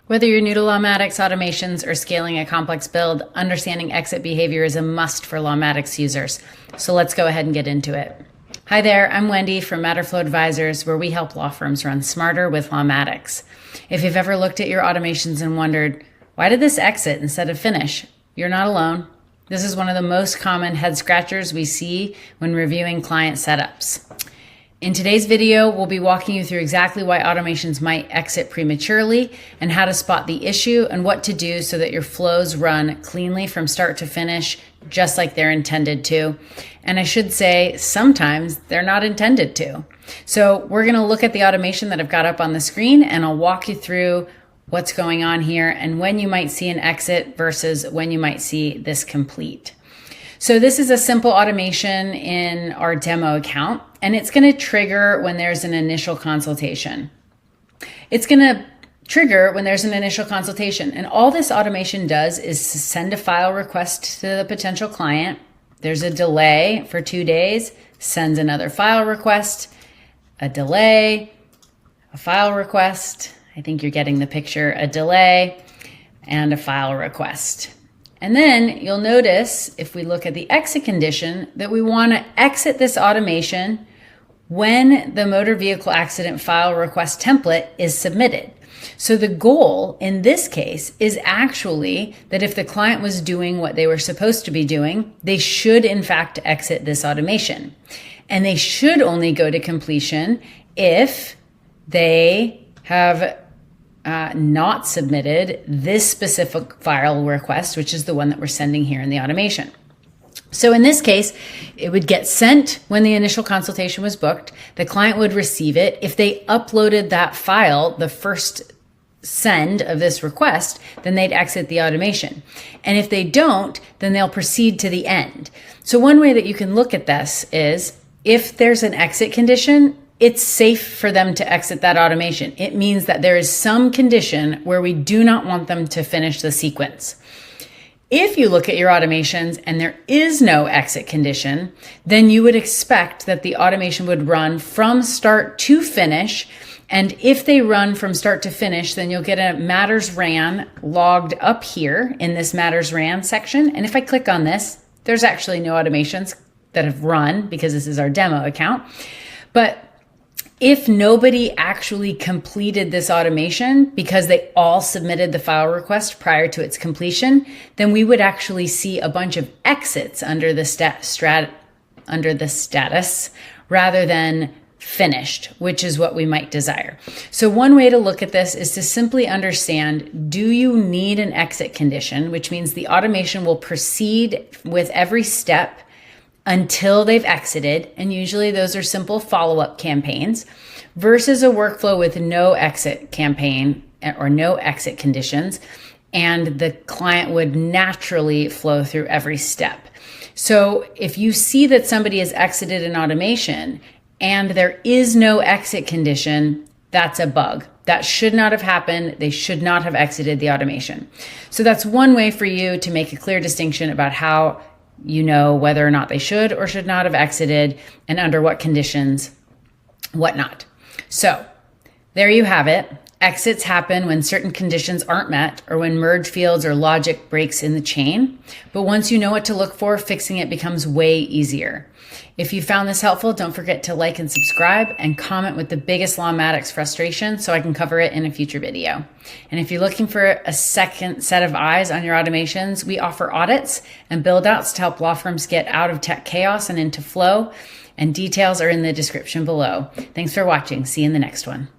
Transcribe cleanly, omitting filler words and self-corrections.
Whether you're new to Lawmatics automations or scaling a complex build, understanding exit behavior is a must for Lawmatics users. So let's go ahead and get into it. Hi there, I'm Wendy from Matterflow Advisors, where we help law firms run smarter with Lawmatics. If you've ever looked at your automations and wondered, why did this exit instead of finish? You're not alone. This is one of the most common head scratchers we see when reviewing client setups. In today's video, we'll be walking you through exactly why automations might exit prematurely and how to spot the issue and what to do so that your flows run cleanly from start to finish, just like they're intended to. And I should say, sometimes they're not intended to. So we're going to look at the automation that I've got up on the screen, and I'll walk you through what's going on here and when you might see an exit versus when you might see this complete. So this is a simple automation in our demo account, and it's going to trigger when there's an initial consultation. It's going to trigger when there's an initial consultation, and all this automation does is send a file request to the potential client. There's a delay for 2 days, sends another file request, a delay, a file request. I think you're getting the picture, a delay, and a file request. And then you'll notice, if we look at the exit condition, that we want to exit this automation when the motor vehicle accident file request template is submitted. So the goal in this case is actually that if the client was doing what they were supposed to be doing, they should in fact exit this automation. And they should only go to completion if they have not submitted this specific file request, which is the one that we're sending here in the automation. So in this case, it would get sent when the initial consultation was booked. The client would receive it. If they uploaded that file, the first send of this request, then they'd exit the automation. And if they don't, then they'll proceed to the end. So one way that you can look at this is if there's an exit condition, it's safe for them to exit that automation. It means that there is some condition where we do not want them to finish the sequence. If you look at your automations and there is no exit condition, then you would expect that the automation would run from start to finish. And if they run from start to finish, then you'll get a matters ran logged up here in this matters ran section. And if I click on this, there's actually no automations that have run because this is our demo account. But if nobody actually completed this automation because they all submitted the file request prior to its completion, then we would actually see a bunch of exits under the status rather than finished, which is what we might desire. So one way to look at this is to simply understand, do you need an exit condition, which means the automation will proceed with every step until they've exited, and usually those are simple follow-up campaigns, versus a workflow with no exit campaign or no exit conditions, and the client would naturally flow through every step. So if you see that somebody has exited an automation and there is no exit condition, that's a bug. That should not have happened. They should not have exited the automation. So that's one way for you to make a clear distinction about how you know whether or not they should or should not have exited and under what conditions, whatnot. So there you have it. Exits happen when certain conditions aren't met or when merge fields or logic breaks in the chain. But once you know what to look for, fixing it becomes way easier. If you found this helpful, don't forget to like and subscribe and comment with the biggest Lawmatics frustration so I can cover it in a future video. And if you're looking for a second set of eyes on your automations, we offer audits and build outs to help law firms get out of tech chaos and into flow. And details are in the description below. Thanks for watching. See you in the next one.